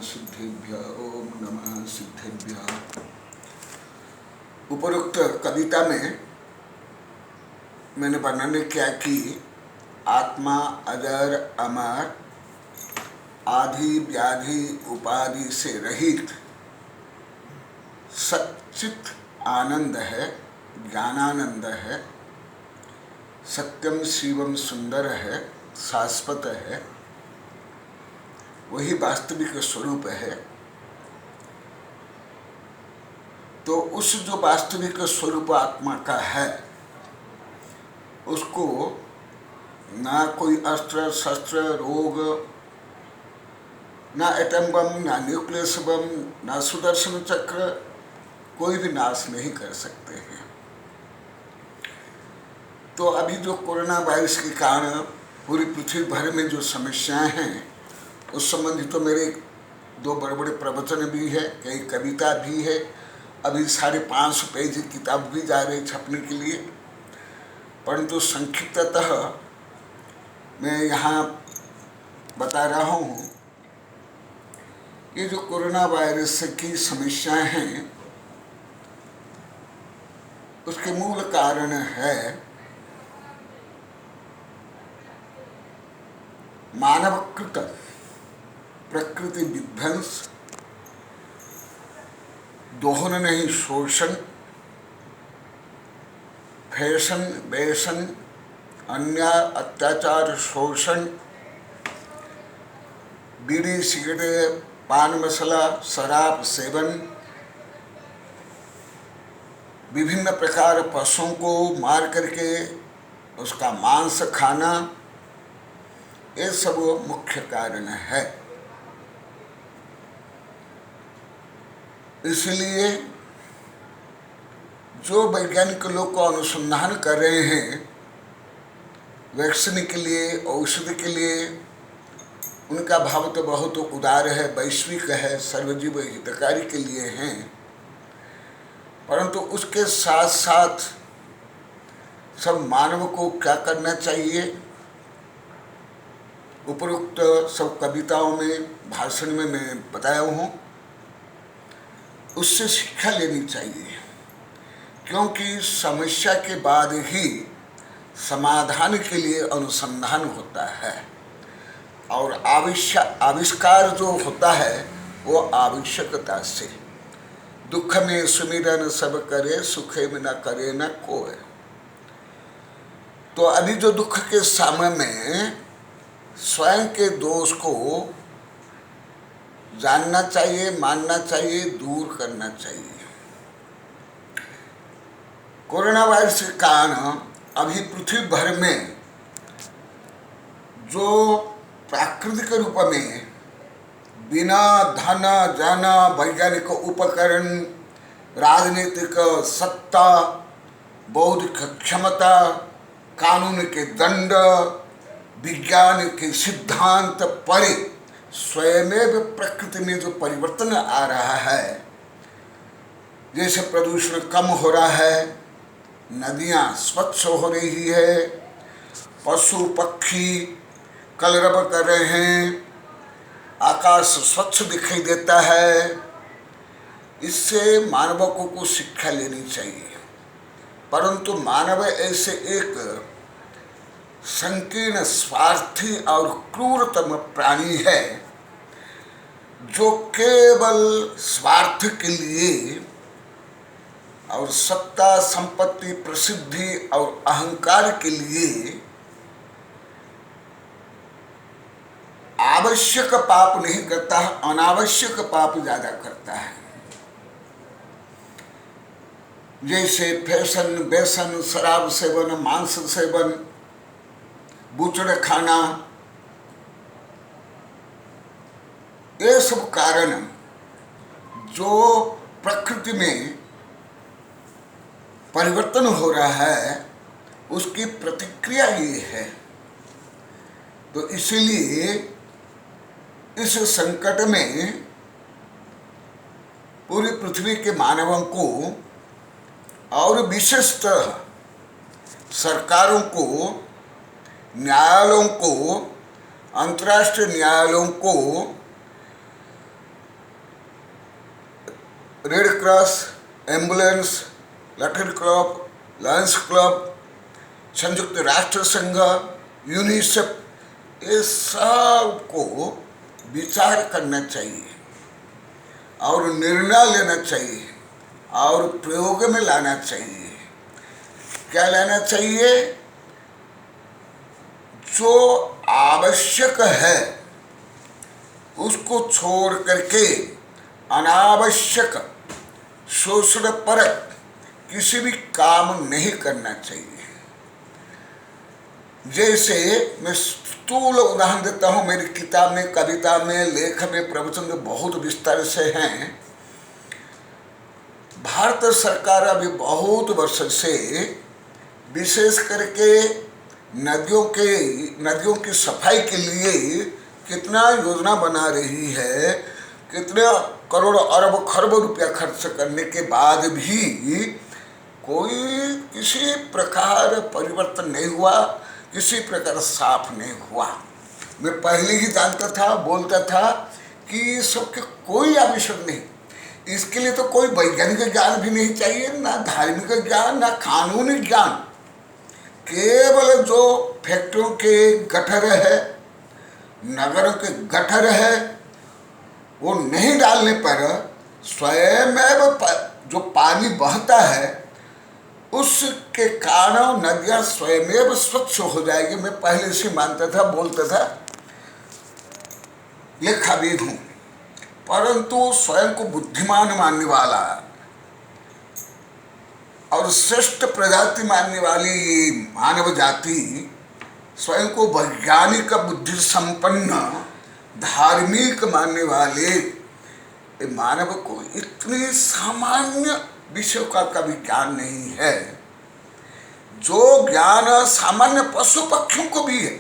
सिद्धेभ्य ओम नमः सिद्धेभ्य। उपरोक्त कविता में मैंने वर्णन किया कि आत्मा अजर अमर आदि व्याधि उपाधि से रहित सच्चित आनंद है, ज्ञानानंद है, सत्यम शिवम सुंदर है, शाश्वत है, वही वास्तविक स्वरूप है। तो उस जो वास्तविक स्वरूप आत्मा का है उसको ना कोई अस्त्र शस्त्र रोग, ना एटम बम, ना न्यूक्लियस बम, ना सुदर्शन चक्र कोई भी नाश नहीं कर सकते हैं। तो अभी जो कोरोना वायरस के कारण पूरी पृथ्वी भर में जो समस्याएं हैं उस संबंधी तो मेरे दो बड़े बड़े प्रवचन भी है, कई कविता भी है, अभी 550 पेज की किताब भी जा रही छपने के लिए। परंतु संक्षिप्ततः मैं यहाँ बता रहा हूँ कि जो कोरोना वायरस की समस्याएं हैं उसके मूल कारण है मानवकृत प्रकृति विध्वंस, दोहन नहीं शोषण, फैशन बेशन, अन्याय अत्याचार शोषण, बीड़ी सिगरेट पान मसाला शराब सेवन, विभिन्न प्रकार पशुओं को मार करके उसका मांस खाना, ये सब मुख्य कारण है। इसलिए जो वैज्ञानिक लोग को अनुसंधान कर रहे हैं वैक्सीन के लिए, औषधि के लिए, उनका भाव तो बहुत उदार है, वैश्विक है, सर्वजीव हितकारी के लिए हैं। परंतु उसके साथ साथ सब मानव को क्या करना चाहिए, उपरोक्त सब कविताओं में, भाषण में मैं बताया हूँ, उससे शिक्षा लेनी चाहिए। क्योंकि समस्या के बाद ही समाधान के लिए अनुसंधान होता है और आविष्कार जो होता है वो आवश्यकता से। दुख में सुमिरन सब करे, सुखे में न करे न कोय। तो अभी जो दुख के समय में स्वयं के दोष को जानना चाहिए, मानना चाहिए, दूर करना चाहिए। कोरोना वायरस के कारण अभी पृथ्वी भर में जो प्राकृतिक रूप में बिना धन जन वैज्ञानिक उपकरण, राजनीतिक सत्ता, बौद्धिक क्षमता, कानून के दंड, विज्ञान के सिद्धांत परे स्वयमेव प्रकृति में जो परिवर्तन आ रहा है, जैसे प्रदूषण कम हो रहा है, नदियाँ स्वच्छ हो रही है, पशु पक्षी कलरव कर रहे हैं, आकाश स्वच्छ दिखाई देता है, इससे मानवों को शिक्षा लेनी चाहिए। परंतु मानव ऐसे एक संकीर्ण, स्वार्थी और क्रूरतम प्राणी है जो केवल स्वार्थ के लिए और सत्ता, संपत्ति, प्रसिद्धि और अहंकार के लिए आवश्यक पाप नहीं करता है, अनावश्यक पाप ज्यादा करता है। जैसे फैशन बेसन, शराब सेवन, मांस सेवन, बूचड़ खाना, ये सब कारण जो प्रकृति में परिवर्तन हो रहा है उसकी प्रतिक्रिया ये है। तो इसीलिए इस संकट में पूरी पृथ्वी के मानवों को और विशेषतः सरकारों को, न्यायालयों को, अंतर्राष्ट्रीय न्यायालयों को red cross, ambulance, lottery club, Lions club, संयुक्त राष्ट्र संघ, यूनिसेफ, ये सब को विचार करना चाहिए और निर्णय लेना चाहिए और प्रयोग में लाना चाहिए। क्या लाना चाहिए? जो आवश्यक है उसको छोड़ करके अनावश्यक शोषण परक किसी भी काम नहीं करना चाहिए। जैसे मैं स्थूल उदाहरण देता हूँ, मेरी किताब में, कविता में, लेख में, प्रवचन में बहुत विस्तार से हैं। भारत सरकार अभी बहुत वर्ष से विशेष करके नदियों की सफाई के लिए कितना योजना बना रही है, कितना करोड़ अरब खरब रुपया खर्च करने के बाद भी कोई किसी प्रकार परिवर्तन नहीं हुआ, किसी प्रकार साफ नहीं हुआ। मैं पहले ही जानता था, बोलता था कि सबके कोई आवश्यक नहीं, इसके लिए तो कोई वैज्ञानिक ज्ञान भी नहीं चाहिए, ना धार्मिक ज्ञान, ना कानूनी ज्ञान। केवल जो फैक्ट्रियों के गटर है, नगरों के गटर है, वो नहीं डालने पर स्वयं जो पानी बहता है उसके कारण नदियां स्वयं स्वच्छ हो जाएगी। मैं पहले से मानता था, बोलता था, लिखा भी हूं। परंतु स्वयं को बुद्धिमान मानने वाला और श्रेष्ठ प्रजाति मानने वाली ये मानव जाति, स्वयं को वैज्ञानिक बुद्धि संपन्न धार्मिक मानने वाले मानव को इतने सामान्य विषयों का कभी ज्ञान नहीं है, जो ज्ञान सामान्य पशु पक्षियों को भी है।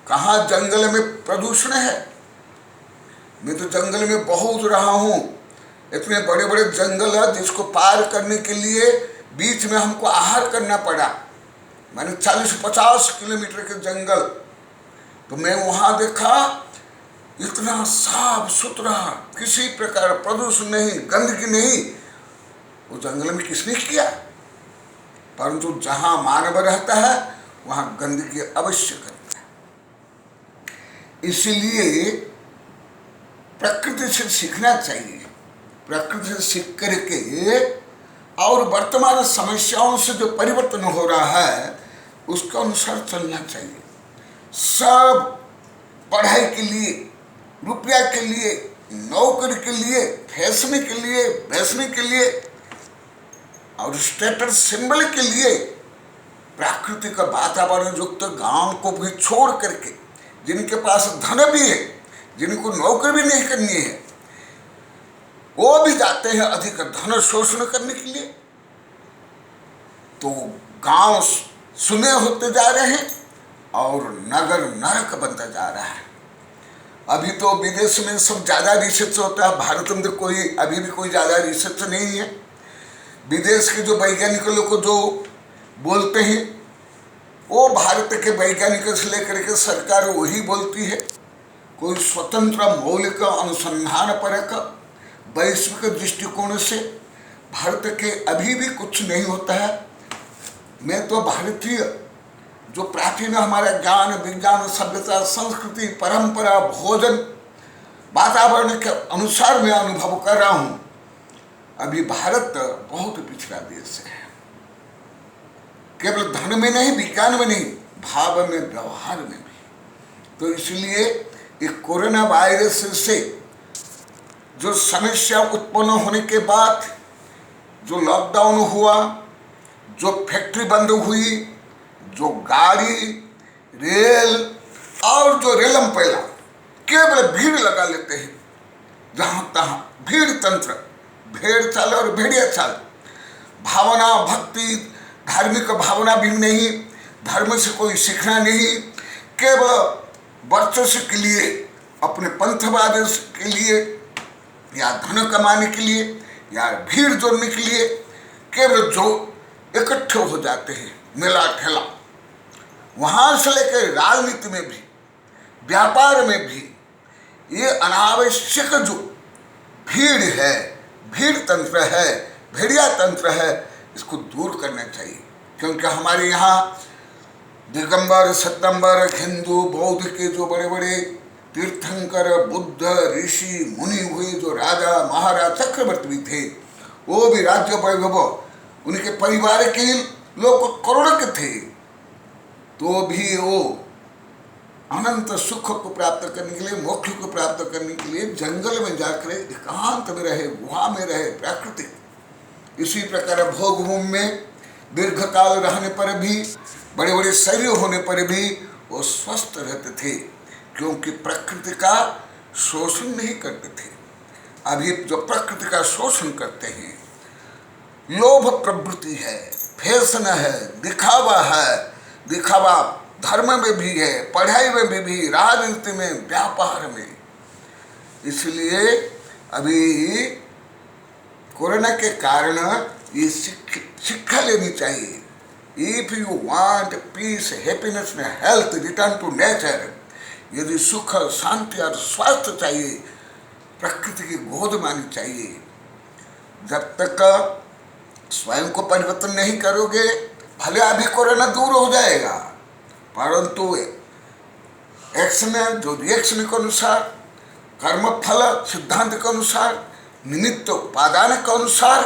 कहाँ जंगल में प्रदूषण है? मैं तो जंगल में बहुत रहा हूँ, इतने बड़े बड़े जंगल है जिसको पार करने के लिए बीच में हमको आहार करना पड़ा। मैंने 40-50 किलोमीटर के जंगल, तो मैं वहाँ देखा इतना साफ सुथरा, किसी प्रकार प्रदूषण नहीं, गंदगी नहीं। वो जंगल में किसने किया? परंतु जहाँ मानव रहता है वहाँ गंदगी अवश्य करता है। इसलिए प्रकृति से सीखना चाहिए। प्रकृति से सीख करके और वर्तमान समस्याओं से जो परिवर्तन हो रहा है उसके अनुसार चलना चाहिए। सब पढ़ाई के लिए, रुपया के लिए, नौकरी के लिए, फैशन के लिए, बैसने के लिए और स्टेटस सिंबल के लिए प्राकृतिक वातावरण युक्त गांव को भी छोड़ करके, जिनके पास धन भी है, जिनको नौकरी भी नहीं करनी है, वो भी जाते हैं अधिक धन शोषण करने के लिए। तो गांव सुने होते जा रहे हैं और नगर नरक बनता जा रहा है। अभी तो विदेश में सब ज़्यादा रिसर्च होता है, भारत में तो कोई अभी भी कोई ज़्यादा रिसर्च नहीं है। विदेश के जो वैज्ञानिक लोग जो बोलते हैं वो भारत के वैज्ञानिकों से लेकर के सरकार वही बोलती है। कोई स्वतंत्र मौलिक अनुसंधान परक वैश्विक दृष्टिकोण से भारत के अभी भी कुछ नहीं होता है। मैं तो भारतीय जो प्राचीन हमारा ज्ञान, विज्ञान, सभ्यता, संस्कृति, परंपरा, भोजन, वातावरण के अनुसार मैं अनुभव कर रहा हूँ। अभी भारत बहुत पिछड़ा देश है, केवल धन में नहीं, विज्ञान में नहीं, भाव में, व्यवहार में भी। तो इसलिए ये कोरोना वायरस से जो समस्या उत्पन्न होने के बाद जो लॉकडाउन हुआ, जो फैक्ट्री बंद हुई, जो गाड़ी, रेल और जो रेलम पैला केवल भीड़ लगा लेते हैं, जहाँ तहाँ भीड़ तंत्र, भेड़ चाल और भेड़िया चाल, भावना, भक्ति, धार्मिक भावना भी नहीं, धर्म से कोई सीखना नहीं, केवल वर्चस्व के लिए, अपने पंथवाद के लिए या धन कमाने के लिए या भीड़ जोड़ने के लिए केवल जो इकट्ठे हो जाते हैं मेला ठेला। वहाँ से लेकर राजनीति में भी, व्यापार में भी ये अनावश्यक जो भीड़ है, भीड़ तंत्र है, भेड़िया तंत्र है, इसको दूर करना चाहिए। क्योंकि हमारे यहाँ दिगंबर सतंबर हिंदू बौद्ध के जो बड़े बड़े तीर्थंकर बुद्ध ऋषि मुनि हुए, जो राजा महाराज चक्रवर्ती भी थे, वो भी राज्य वैभव उनके परिवार के लोग करोड़ों के थे, तो भी वो अनंत सुख को प्राप्त करने के लिए, मोक्ष को प्राप्त करने के लिए जंगल में जाकर एकांत में रहे, गुहा में रहे, प्राकृतिक। इसी प्रकार भोग भूमि में दीर्घ काल रहने पर भी, बड़े बड़े शरीर होने पर भी वो स्वस्थ रहते थे, क्योंकि प्रकृति का शोषण नहीं करते थे। अभी जो प्रकृति का शोषण करते हैं, लोभ प्रवृत्ति है, फैशन है, दिखावा है, दिखावा धर्म में भी है, पढ़ाई में भी, राजनीति में, व्यापार में। इसलिए अभी कोरोना के कारण ये शिक्षा लेनी चाहिए। If you want peace, happiness and health, return to nature. यदि सुख, शांति और स्वास्थ्य चाहिए, प्रकृति की गोद मानी चाहिए। जब तक स्वयं को परिवर्तन नहीं करोगे, भले अभी कोरोना दूर हो जाएगा, परंतु एक्शन जो रिएक्शन के अनुसार, कर्म फल सिद्धांत के अनुसार, निमित्त उपादान के अनुसार,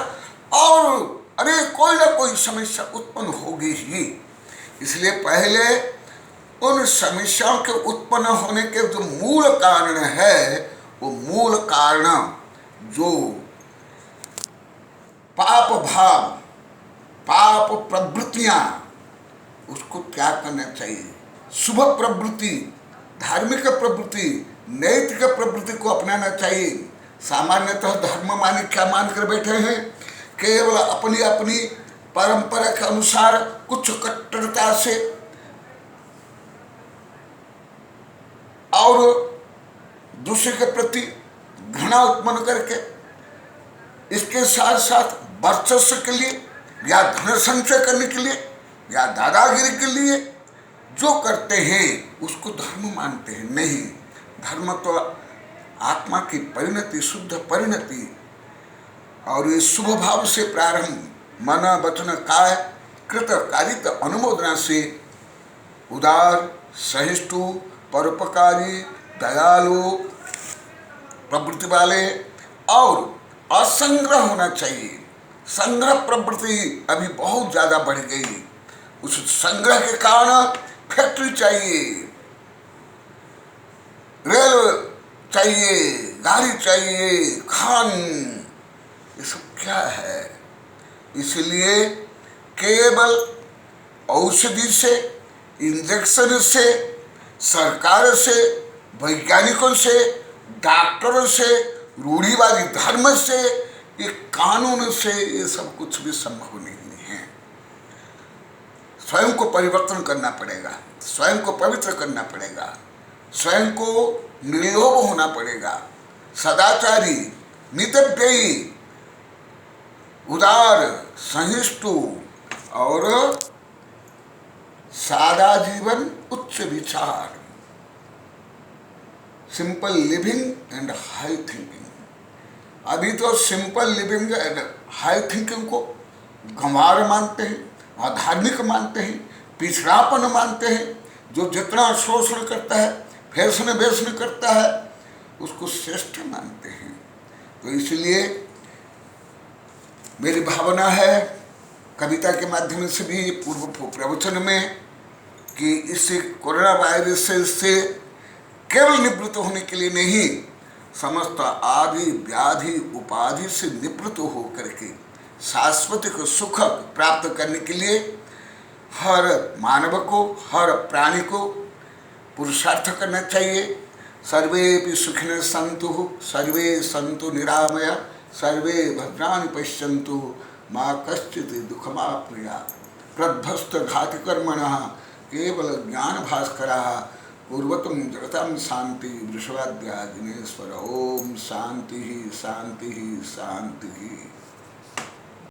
और अरे कोई ना कोई समस्या उत्पन्न होगी ही। इसलिए पहले उन समस्याओं के उत्पन्न होने के जो मूल कारण है, वो मूल कारण जो पाप भाव, पाप प्रवृत्तियां, उसको त्याग करना चाहिए। शुभ प्रवृत्ति, धार्मिक प्रवृत्ति, नैतिक प्रवृत्ति को अपनाना चाहिए। सामान्यतः धर्म माने क्या मानकर बैठे हैं? केवल अपनी अपनी परंपरा के अनुसार कुछ कट्टरता से और दूसरे के प्रति घृणा उत्पन्न करके, इसके साथ साथ वर्चस्व के लिए या धन संचय करने के लिए या दादागिरी के लिए जो करते हैं, उसको धर्म मानते हैं। नहीं, धर्म तो आत्मा की परिणति, शुद्ध परिणति, और ये शुभ भाव से प्रारंभ, मन वचन काय कृत कारित अनुमोदना से उदार, सहिष्णु, परोपकारी, दयालु प्रवृत्ति वाले और असंग्रह होना चाहिए। संग्रह प्रवृत्ति अभी बहुत ज्यादा बढ़ गई। उस संग्रह के कारण फैक्ट्री चाहिए, रेल चाहिए, गाड़ी चाहिए, खान, ये सब क्या है? इसलिए केवल औषधि से, इंजेक्शन से, सरकार से, वैज्ञानिकों से, डॉक्टरों से, रूढ़िवादी धर्म से, ये कानून से ये सब कुछ भी संभव नहीं है। स्वयं को परिवर्तन करना पड़ेगा, स्वयं को पवित्र करना पड़ेगा, स्वयं को निर्लोभ होना पड़ेगा, सदाचारी, मितव्ययी, उदार, सहिष्णु और सादा जीवन, उच्च विचार, simple living and high thinking. अभी तो simple living and high thinking को गंवार मानते हैं, अधार्मिक मानते हैं, पिछड़ापन मानते हैं। जो जितना शोषण करता है, फैशन वैशन करता है, उसको श्रेष्ठ मानते हैं। तो इसलिए मेरी भावना है कविता के माध्यम से भी, पूर्व प्रवचन में, कि इससे कोरोना वायरस से केवल निवृत्त होने के लिए नहीं, समस्त आदि व्याधि उपाधि से निवृत्त होकर के शाश्वत सुख प्राप्त करने के लिए हर मानव को, हर प्राणी को पुरुषार्थ करना चाहिए। सर्वे सुखिनः सन्तु, सर्वे सन्तु निरामया, सर्वे भद्राणि पश्यन्तु, मा कश्चित् दुःखमाप्नुयात्। प्रध्वस्त घातकर्मणः केवल ज्ञान भास्करः पूर्वतम जगतां शांति वृषभाद्या जिनेश्वर। ओम शांति शांति शांति।